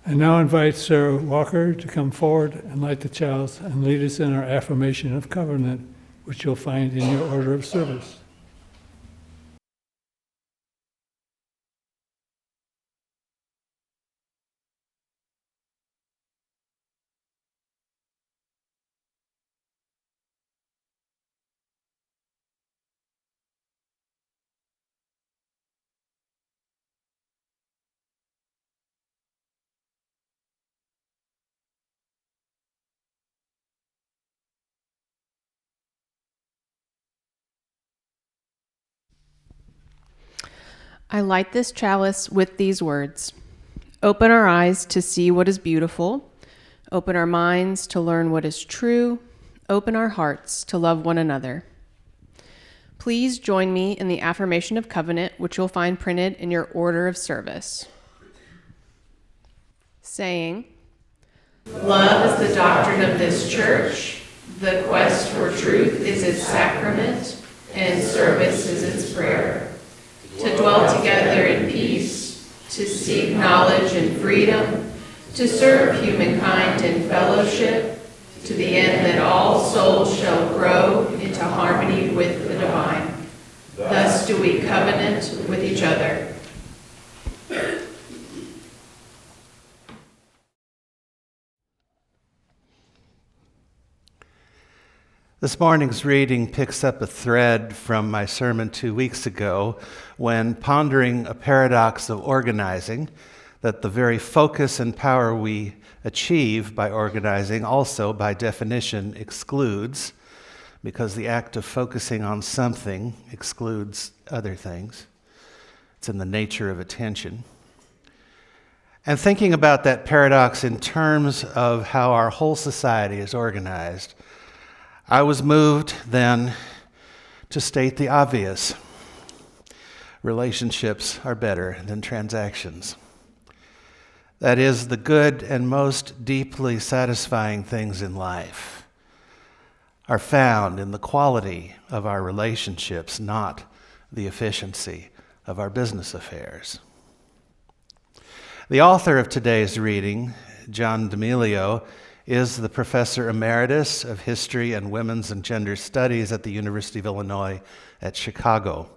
I now invite Sarah Walker to come forward and light the chalice and lead us in our affirmation of covenant, which you'll find in your order of service. I light this chalice with these words. Open our eyes to see what is beautiful. Open our minds to learn what is true. Open our hearts to love one another. Please join me in the affirmation of covenant, which you'll find printed in your order of service. Saying, love is the doctrine of this church. The quest for truth is its sacrament, and service is its prayer. To dwell together in peace, to seek knowledge and freedom, to serve humankind in fellowship, to the end that all souls shall grow into harmony with the divine. Thus do we covenant with each other. This morning's reading picks up a thread from my sermon 2 weeks ago when pondering a paradox of organizing, that the very focus and power we achieve by organizing also, by definition, excludes, because the act of focusing on something excludes other things. It's in the nature of attention. And thinking about that paradox in terms of how our whole society is organized, I was moved then to state the obvious. Relationships are better than transactions. That is, the good and most deeply satisfying things in life are found in the quality of our relationships, not the efficiency of our business affairs. The author of today's reading, John D'Amelio, is the Professor Emeritus of History and Women's and Gender Studies at the University of Illinois at Chicago.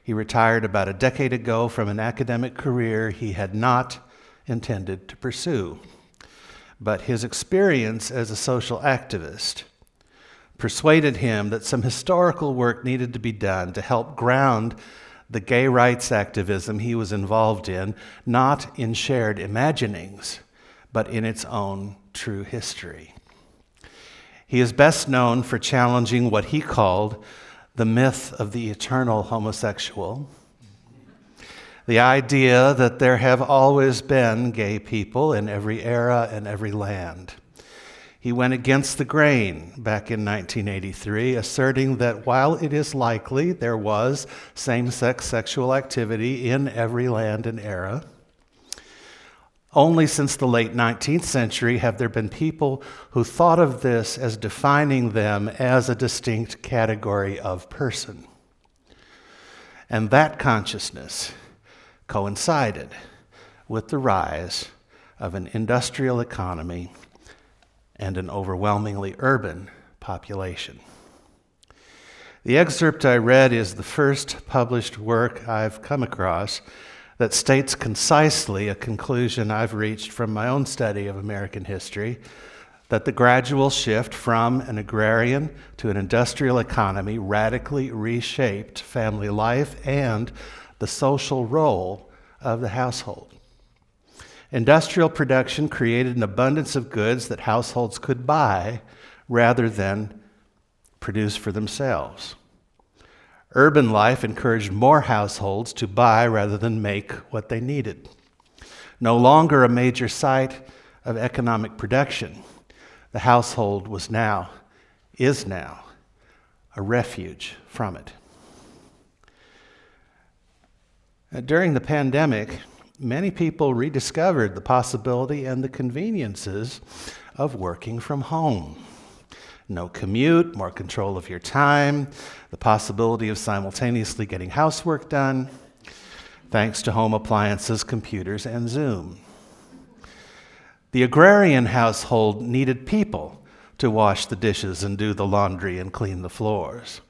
He retired about a decade ago from an academic career he had not intended to pursue. But his experience as a social activist persuaded him that some historical work needed to be done to help ground the gay rights activism he was involved in, not in shared imaginings, but in its own true history. He is best known for challenging what he called the myth of the eternal homosexual, the idea that there have always been gay people in every era and every land. He went against the grain back in 1983, asserting that while it is likely there was same-sex sexual activity in every land and era, only since the late 19th century have there been people who thought of this as defining them as a distinct category of person. And that consciousness coincided with the rise of an industrial economy and an overwhelmingly urban population. The excerpt I read is the first published work I've come across that states concisely a conclusion I've reached from my own study of American history, that the gradual shift from an agrarian to an industrial economy radically reshaped family life and the social role of the household. Industrial production created an abundance of goods that households could buy rather than produce for themselves. Urban life encouraged more households to buy rather than make what they needed. No longer a major site of economic production, the household is now a refuge from it. During the pandemic, many people rediscovered the possibility and the conveniences of working from home. No commute, more control of your time, the possibility of simultaneously getting housework done, thanks to home appliances, computers, and Zoom. The agrarian household needed people to wash the dishes and do the laundry and clean the floors.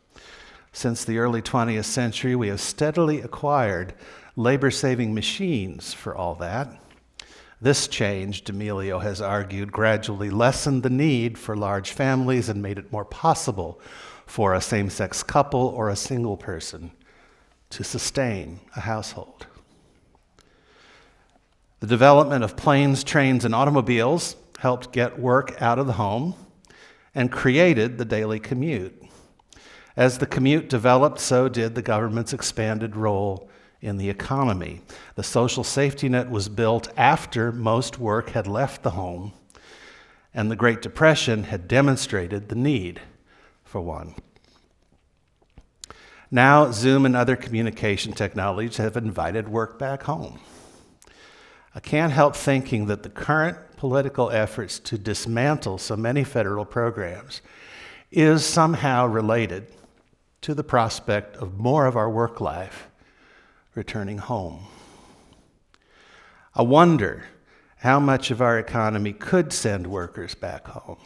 Since the early 20th century, we have steadily acquired labor-saving machines for all that. This change, D'Amelio has argued, gradually lessened the need for large families and made it more possible for a same-sex couple or a single person to sustain a household. The development of planes, trains, and automobiles helped get work out of the home and created the daily commute. As the commute developed, so did the government's expanded role in the economy. The social safety net was built after most work had left the home, and the Great Depression had demonstrated the need for one. Now, Zoom and other communication technologies have invited work back home. I can't help thinking that the current political efforts to dismantle so many federal programs is somehow related to the prospect of more of our work life returning home. I wonder how much of our economy could send workers back home.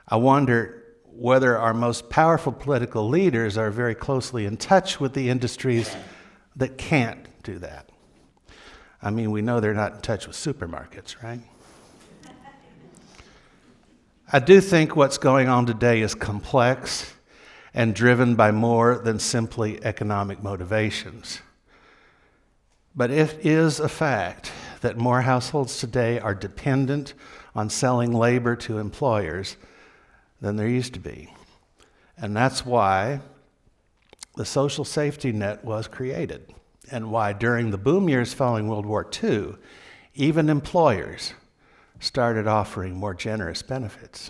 I wonder whether our most powerful political leaders are very closely in touch with the industries that can't do that. I mean, we know they're not in touch with supermarkets, right? I do think what's going on today is complex and driven by more than simply economic motivations. But it is a fact that more households today are dependent on selling labor to employers than there used to be. And that's why the social safety net was created, and why during the boom years following World War II, even employers started offering more generous benefits.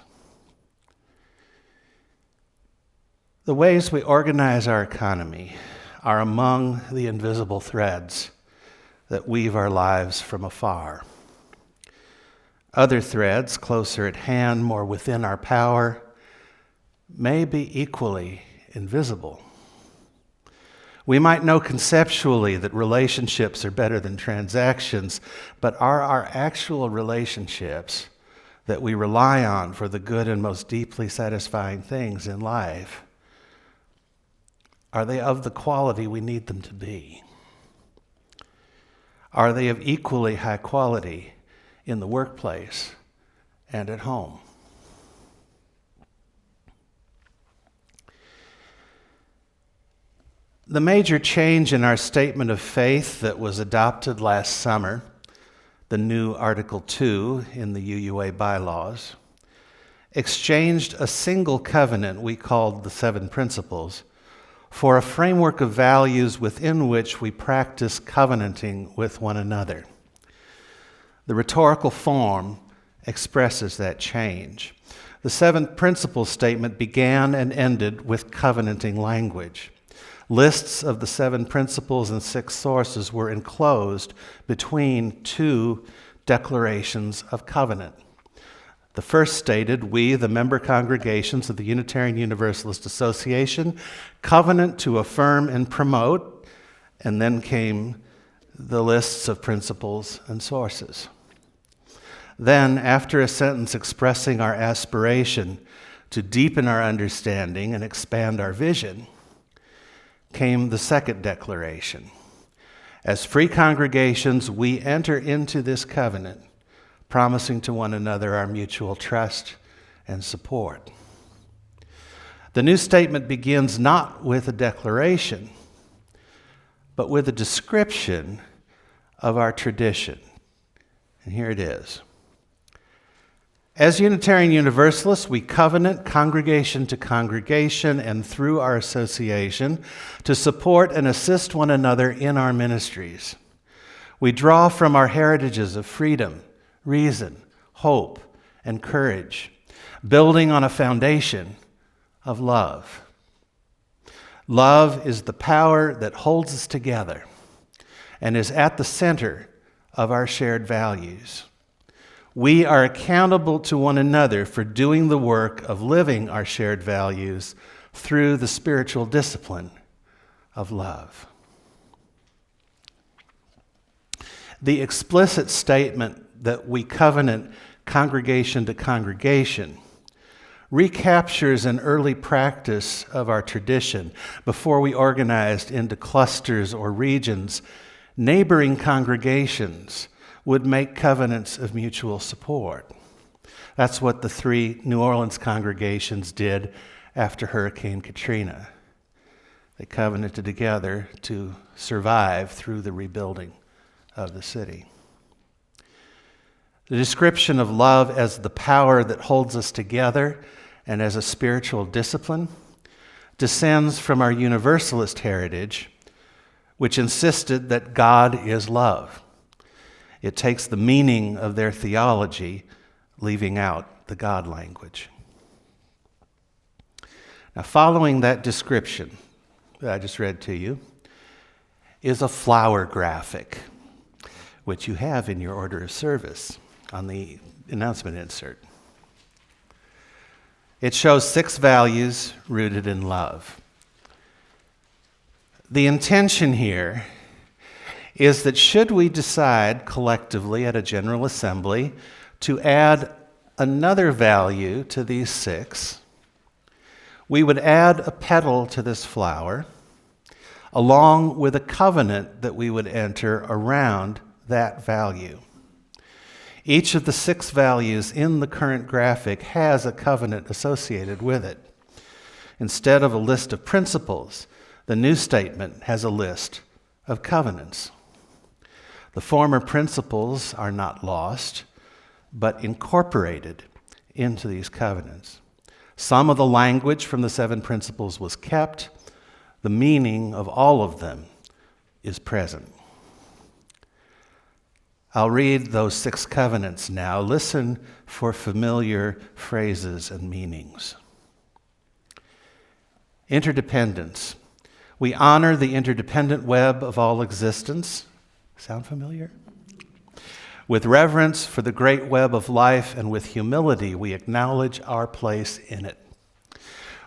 The ways we organize our economy are among the invisible threads that weave our lives from afar. Other threads, closer at hand, more within our power, may be equally invisible. We might know conceptually that relationships are better than transactions, but are our actual relationships that we rely on for the good and most deeply satisfying things in life, are they of the quality we need them to be? Are they of equally high quality in the workplace and at home? The major change in our statement of faith that was adopted last summer, the new Article 2 in the UUA bylaws, exchanged a single covenant we called the Seven Principles for a framework of values within which we practice covenanting with one another. The rhetorical form expresses that change. The Seven Principles statement began and ended with covenanting language. Lists of the 7 principles and 6 sources were enclosed between 2 declarations of covenant. The first stated, "We, the member congregations of the Unitarian Universalist Association, covenant to affirm and promote," and then came the lists of principles and sources. Then, after a sentence expressing our aspiration to deepen our understanding and expand our vision, came the second declaration. As free congregations, we enter into this covenant, promising to one another our mutual trust and support. The new statement begins not with a declaration, but with a description of our tradition. And here it is. As Unitarian Universalists, we covenant congregation to congregation and through our association to support and assist one another in our ministries. We draw from our heritages of freedom, reason, hope, and courage, building on a foundation of love. Love is the power that holds us together and is at the center of our shared values. We are accountable to one another for doing the work of living our shared values through the spiritual discipline of love. The explicit statement that we covenant congregation to congregation recaptures an early practice of our tradition before we organized into clusters or regions. Neighboring congregations would make covenants of mutual support. That's what the 3 New Orleans congregations did after Hurricane Katrina. They covenanted together to survive through the rebuilding of the city. The description of love as the power that holds us together and as a spiritual discipline descends from our Universalist heritage, which insisted that God is love. It takes the meaning of their theology, leaving out the God language. Now, following that description that I just read to you is a flower graphic, which you have in your order of service on the announcement insert. It shows 6 values rooted in love. The intention here is that should we decide collectively at a General Assembly to add another value to these 6, we would add a petal to this flower along with a covenant that we would enter around that value. Each of the 6 values in the current graphic has a covenant associated with it. Instead of a list of principles, the new statement has a list of covenants. The former principles are not lost, but incorporated into these covenants. Some of the language from the 7 principles was kept. The meaning of all of them is present. I'll read those 6 covenants now. Listen for familiar phrases and meanings. Interdependence. We honor the interdependent web of all existence. Sound familiar? With reverence for the great web of life and with humility, we acknowledge our place in it.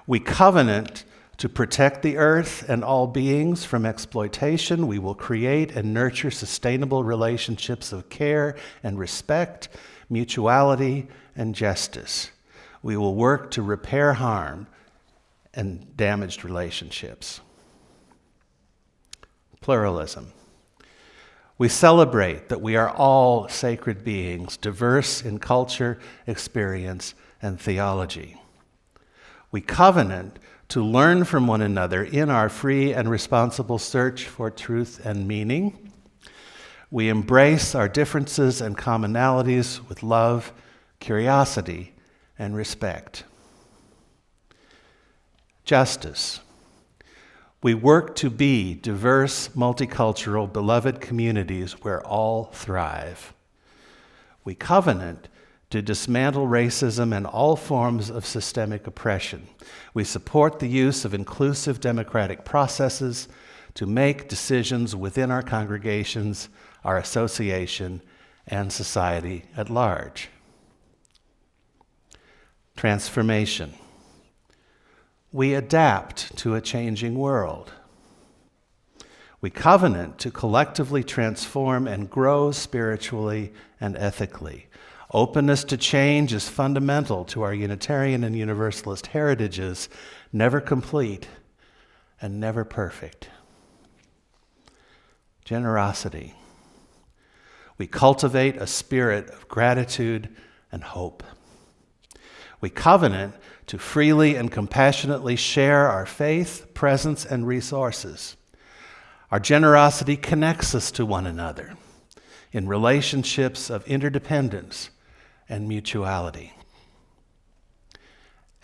We covenant to protect the earth and all beings from exploitation. We will create and nurture sustainable relationships of care and respect, mutuality and justice. We will work to repair harm and damaged relationships. Pluralism. We celebrate that we are all sacred beings, diverse in culture, experience, and theology. We covenant to learn from one another in our free and responsible search for truth and meaning. We embrace our differences and commonalities with love, curiosity, and respect. Justice. We work to be diverse, multicultural, beloved communities where all thrive. We covenant to dismantle racism and all forms of systemic oppression. We support the use of inclusive democratic processes to make decisions within our congregations, our association, and society at large. Transformation. We adapt to a changing world. We covenant to collectively transform and grow spiritually and ethically. Openness to change is fundamental to our Unitarian and Universalist heritages, never complete and never perfect. Generosity. We cultivate a spirit of gratitude and hope. We covenant to freely and compassionately share our faith, presence, and resources. Our generosity connects us to one another in relationships of interdependence and mutuality.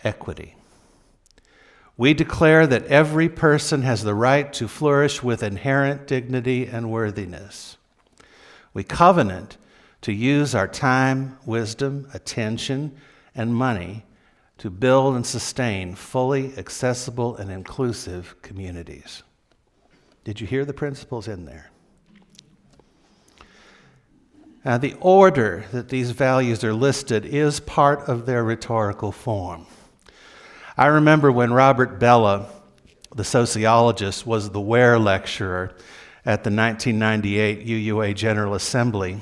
Equity. We declare that every person has the right to flourish with inherent dignity and worthiness. We covenant to use our time, wisdom, attention, and money to build and sustain fully accessible and inclusive communities. Did you hear the principles in there? Now, the order that these values are listed is part of their rhetorical form. I remember when Robert Bellah, the sociologist, was the Ware lecturer at the 1998 UUA General Assembly.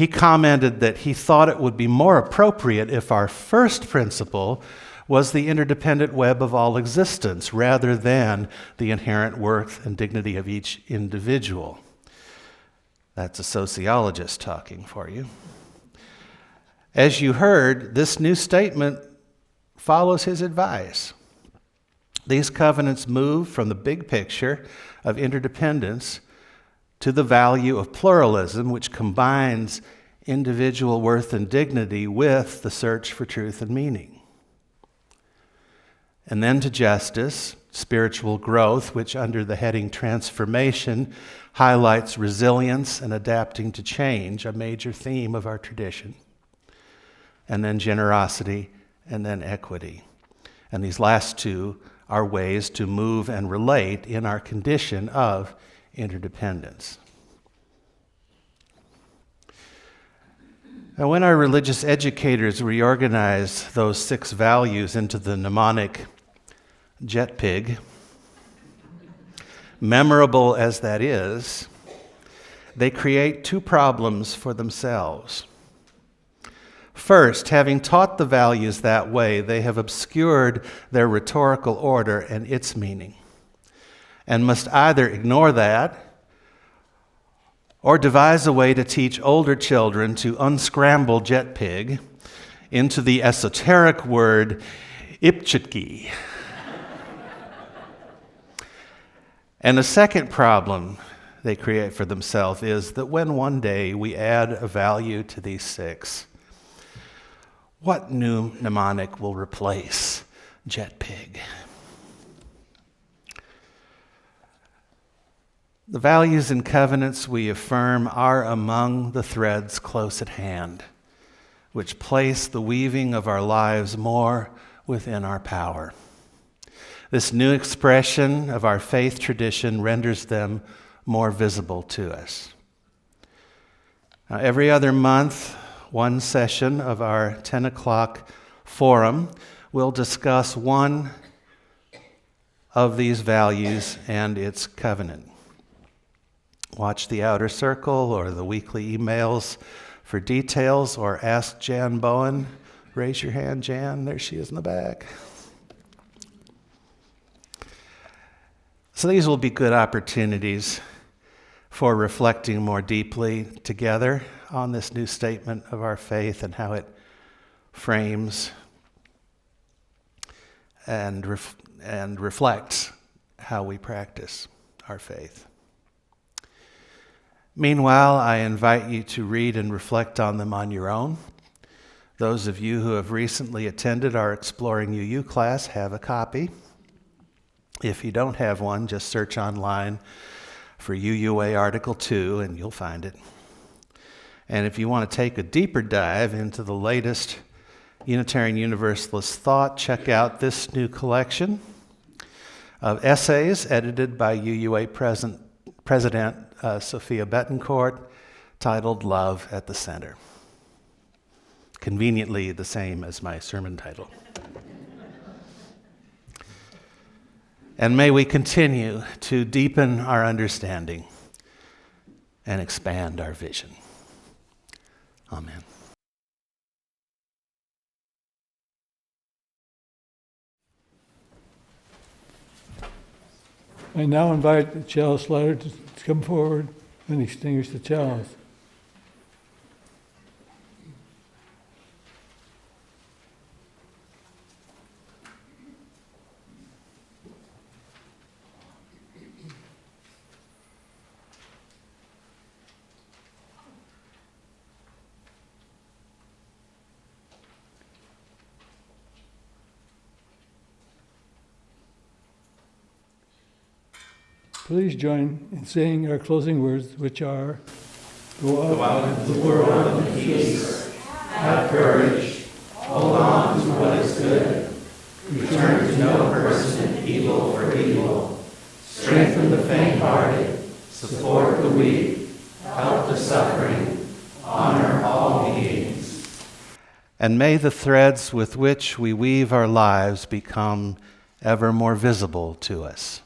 He commented that he thought it would be more appropriate if our first principle was the interdependent web of all existence rather than the inherent worth and dignity of each individual. That's a sociologist talking for you. As you heard, this new statement follows his advice. These covenants move from the big picture of interdependence to the value of pluralism, which combines individual worth and dignity with the search for truth and meaning. And then to justice, spiritual growth, which under the heading transformation highlights resilience and adapting to change, a major theme of our tradition. And then generosity, and then equity. And these last two are ways to move and relate in our condition of interdependence. And when our religious educators reorganize those 6 values into the mnemonic jet pig, memorable as that is, they create 2 problems for themselves. First, having taught the values that way, they have obscured their rhetorical order and its meaning, and must either ignore that or devise a way to teach older children to unscramble jet pig into the esoteric word ipchitki. And the second problem they create for themselves is that when one day we add a value to these 6, what new mnemonic will replace jet pig? The values and covenants we affirm are among the threads close at hand, which place the weaving of our lives more within our power. This new expression of our faith tradition renders them more visible to us. Now, every other month, one session of our 10 o'clock forum will discuss one of these values and its covenant. Watch the Outer Circle or the weekly emails for details, or ask Jan Bowen. Raise your hand, Jan. There she is in the back. So these will be good opportunities for reflecting more deeply together on this new statement of our faith and how it frames and reflects how we practice our faith. Meanwhile, I invite you to read and reflect on them on your own. Those of you who have recently attended our Exploring UU class have a copy. If you don't have one, just search online for UUA Article 2 and you'll find it. And if you want to take a deeper dive into the latest Unitarian Universalist thought, check out this new collection of essays edited by UUA President Sophia Betancourt, titled Love at the Center. Conveniently the same as my sermon title. And may we continue to deepen our understanding and expand our vision. Amen. I now invite the chalice lighter to come forward and extinguish the chalice. Please join in saying our closing words, which are, Go out into the world in peace, have courage, hold on to what is good, return to no person evil for evil, strengthen the faint-hearted, support the weak, help the suffering, honor all beings. And may the threads with which we weave our lives become ever more visible to us.